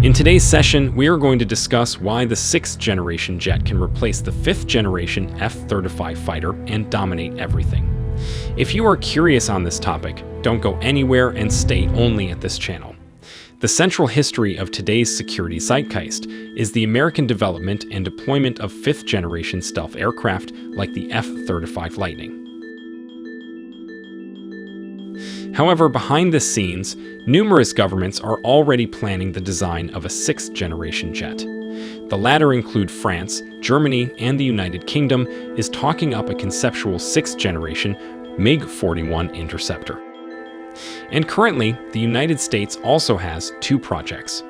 In today's session, we are going to discuss why the 6th generation jet can replace the 5th generation F-35 fighter and dominate everything. If you are curious on this topic, don't go anywhere and stay only at this channel. The central history of today's security zeitgeist is the American development and deployment of 5th generation stealth aircraft like the F-35 Lightning. However, behind the scenes, numerous governments are already planning the design of a 6th generation jet. The latter include France, Germany, and the United Kingdom is talking up a conceptual 6th generation MiG-41 interceptor. And currently, the United States also has two projects.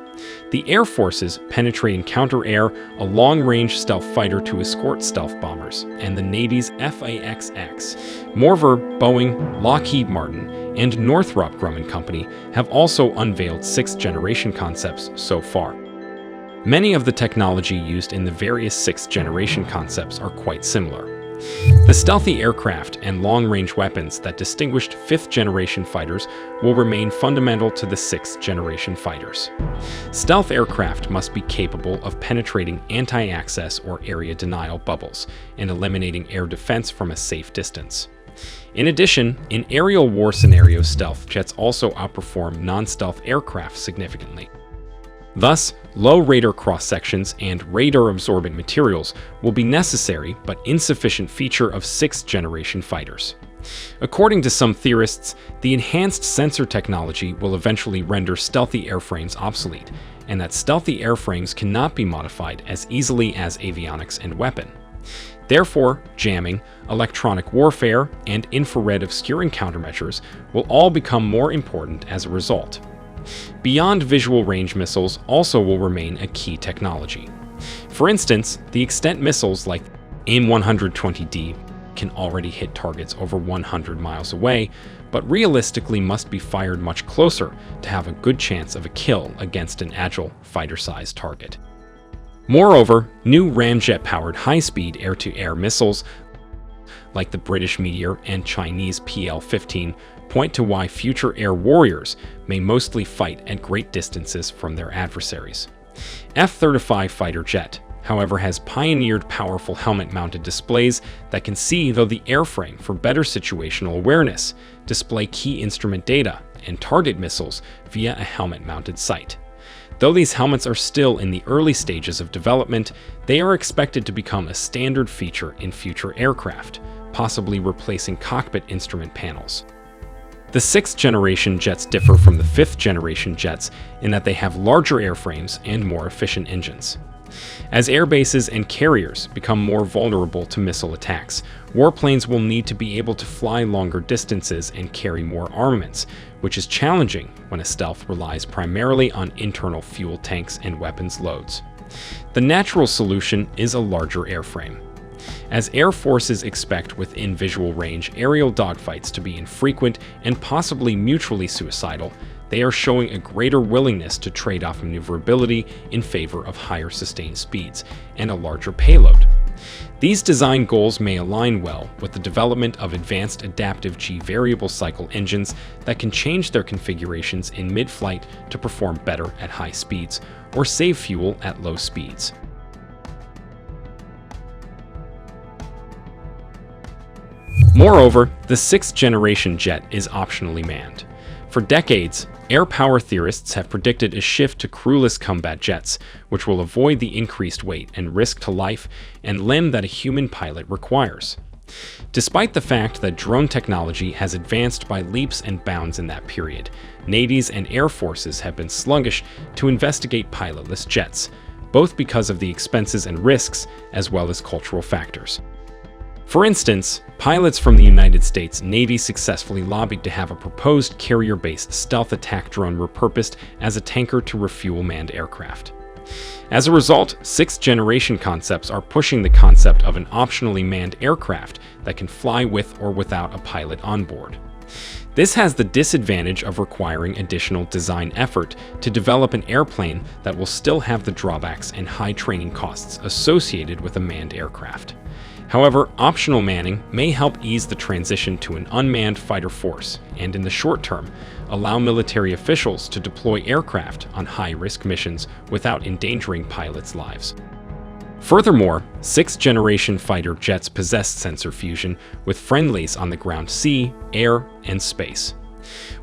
The Air Force's Penetrating Counter-Air, a long-range stealth fighter to escort stealth bombers, and the Navy's F/A-XX. Morvar, Boeing, Lockheed Martin, and Northrop Grumman Company have also unveiled 6th generation concepts so far. Many of the technology used in the various 6th generation concepts are quite similar. The stealthy aircraft and long-range weapons that distinguished 5th generation fighters will remain fundamental to the 6th generation fighters. Stealth aircraft must be capable of penetrating anti-access or area denial bubbles and eliminating air defense from a safe distance. In addition, in aerial war scenarios, stealth jets also outperform non-stealth aircraft significantly. Thus, low radar cross-sections and radar-absorbent materials will be necessary but insufficient feature of 6th generation fighters. According to some theorists, the enhanced sensor technology will eventually render stealthy airframes obsolete, and that stealthy airframes cannot be modified as easily as avionics and weapon. Therefore, jamming, electronic warfare, and infrared obscuring countermeasures will all become more important as a result. Beyond visual range missiles also will remain a key technology. For instance, the extent missiles like AIM-120D can already hit targets over 100 miles away, but realistically must be fired much closer to have a good chance of a kill against an agile, fighter-sized target. Moreover, new ramjet-powered high-speed air-to-air missiles like the British Meteor and Chinese PL-15 point to why future air warriors may mostly fight at great distances from their adversaries. F-35 fighter jet, however, has pioneered powerful helmet-mounted displays that can see though the airframe for better situational awareness, display key instrument data, and target missiles via a helmet-mounted sight. Though these helmets are still in the early stages of development, they are expected to become a standard feature in future aircraft, possibly replacing cockpit instrument panels. The 6th generation jets differ from the 5th generation jets in that they have larger airframes and more efficient engines. As airbases and carriers become more vulnerable to missile attacks, warplanes will need to be able to fly longer distances and carry more armaments, which is challenging when a stealth relies primarily on internal fuel tanks and weapons loads. The natural solution is a larger airframe. As air forces expect within visual range aerial dogfights to be infrequent and possibly mutually suicidal, they are showing a greater willingness to trade off maneuverability in favor of higher sustained speeds and a larger payload. These design goals may align well with the development of advanced adaptive G-variable cycle engines that can change their configurations in mid-flight to perform better at high speeds or save fuel at low speeds. Moreover, the 6th generation jet is optionally manned. For decades, air power theorists have predicted a shift to crewless combat jets, which will avoid the increased weight and risk to life and limb that a human pilot requires. Despite the fact that drone technology has advanced by leaps and bounds in that period, navies and air forces have been sluggish to investigate pilotless jets, both because of the expenses and risks as well as cultural factors. For instance, pilots from the United States Navy successfully lobbied to have a proposed carrier-based stealth attack drone repurposed as a tanker to refuel manned aircraft. As a result, 6th generation concepts are pushing the concept of an optionally manned aircraft that can fly with or without a pilot on board. This has the disadvantage of requiring additional design effort to develop an airplane that will still have the drawbacks and high training costs associated with a manned aircraft. However, optional manning may help ease the transition to an unmanned fighter force, and in the short term, allow military officials to deploy aircraft on high-risk missions without endangering pilots' lives. Furthermore, 6th-generation fighter jets possess sensor fusion with friendlies on the ground, sea, air, and space.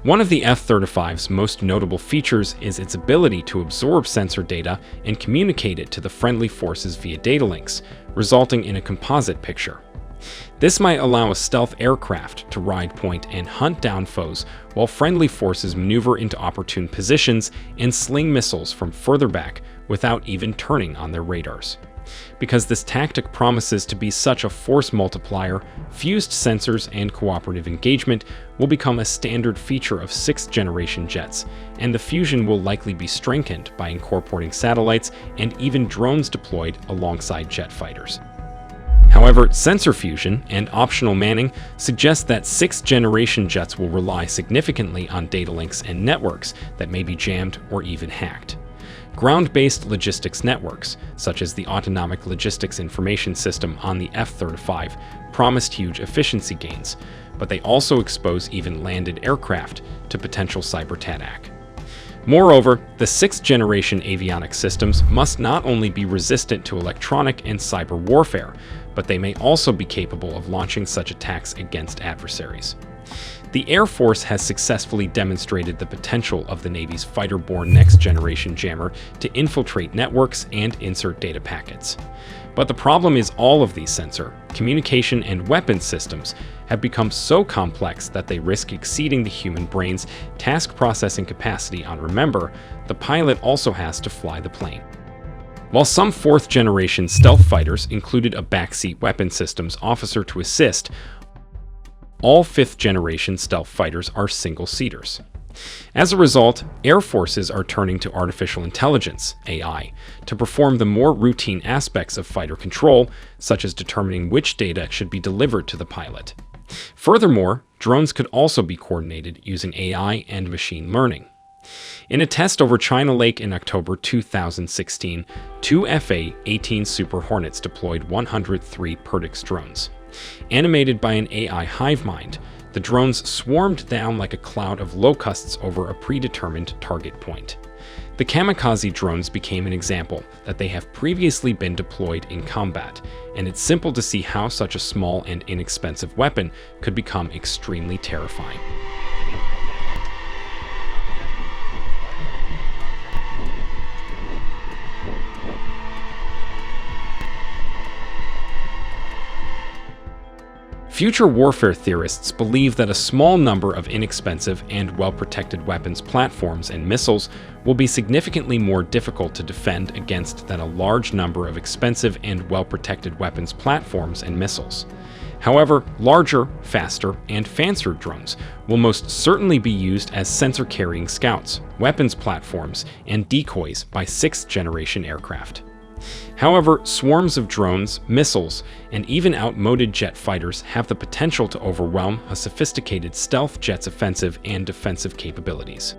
One of the F-35's most notable features is its ability to absorb sensor data and communicate it to the friendly forces via data links, resulting in a composite picture. This might allow a stealth aircraft to ride point and hunt down foes, while friendly forces maneuver into opportune positions and sling missiles from further back without even turning on their radars. Because this tactic promises to be such a force multiplier, fused sensors and cooperative engagement will become a standard feature of 6th-generation jets, and the fusion will likely be strengthened by incorporating satellites and even drones deployed alongside jet fighters. However, sensor fusion and optional manning suggest that 6th-generation jets will rely significantly on data links and networks that may be jammed or even hacked. Ground-based logistics networks, such as the Autonomic Logistics Information System on the F-35, promised huge efficiency gains, but they also expose even landed aircraft to potential cyber attack. Moreover, the 6th-generation avionics systems must not only be resistant to electronic and cyber warfare, but they may also be capable of launching such attacks against adversaries. The Air Force has successfully demonstrated the potential of the Navy's fighter-borne next-generation jammer to infiltrate networks and insert data packets. But the problem is all of these sensor, communication, and weapons systems have become so complex that they risk exceeding the human brain's task processing capacity. And remember, the pilot also has to fly the plane. While some 4th-generation stealth fighters included a backseat weapon systems officer to assist, all 5th-generation stealth fighters are single-seaters. As a result, air forces are turning to artificial intelligence, AI, to perform the more routine aspects of fighter control, such as determining which data should be delivered to the pilot. Furthermore, drones could also be coordinated using AI and machine learning. In a test over China Lake in October 2016, 2 FA-18 Super Hornets deployed 103 Perdix drones. Animated by an AI hive mind, the drones swarmed down like a cloud of locusts over a predetermined target point. The kamikaze drones became an example that they have previously been deployed in combat, and it's simple to see how such a small and inexpensive weapon could become extremely terrifying. Future warfare theorists believe that a small number of inexpensive and well-protected weapons platforms and missiles will be significantly more difficult to defend against than a large number of expensive and well-protected weapons platforms and missiles. However, larger, faster, and fancier drones will most certainly be used as sensor-carrying scouts, weapons platforms, and decoys by 6th-generation aircraft. However, swarms of drones, missiles, and even outmoded jet fighters have the potential to overwhelm a sophisticated stealth jet's offensive and defensive capabilities.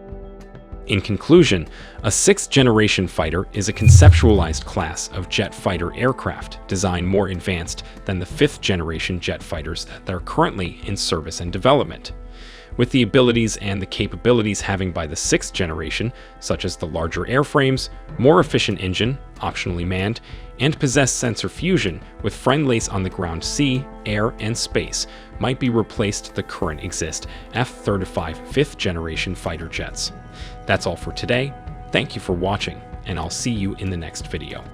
In conclusion, a 6th-generation fighter is a conceptualized class of jet fighter aircraft designed more advanced than the 5th-generation jet fighters that are currently in service and development. With the abilities and the capabilities having by the 6th generation, such as the larger airframes, more efficient engine, optionally manned, and possess sensor fusion with friendlies on the ground, sea, air, and space, might be replaced the current F-35 5th generation fighter jets. That's all for today. Thank you for watching, and I'll see you in the next video.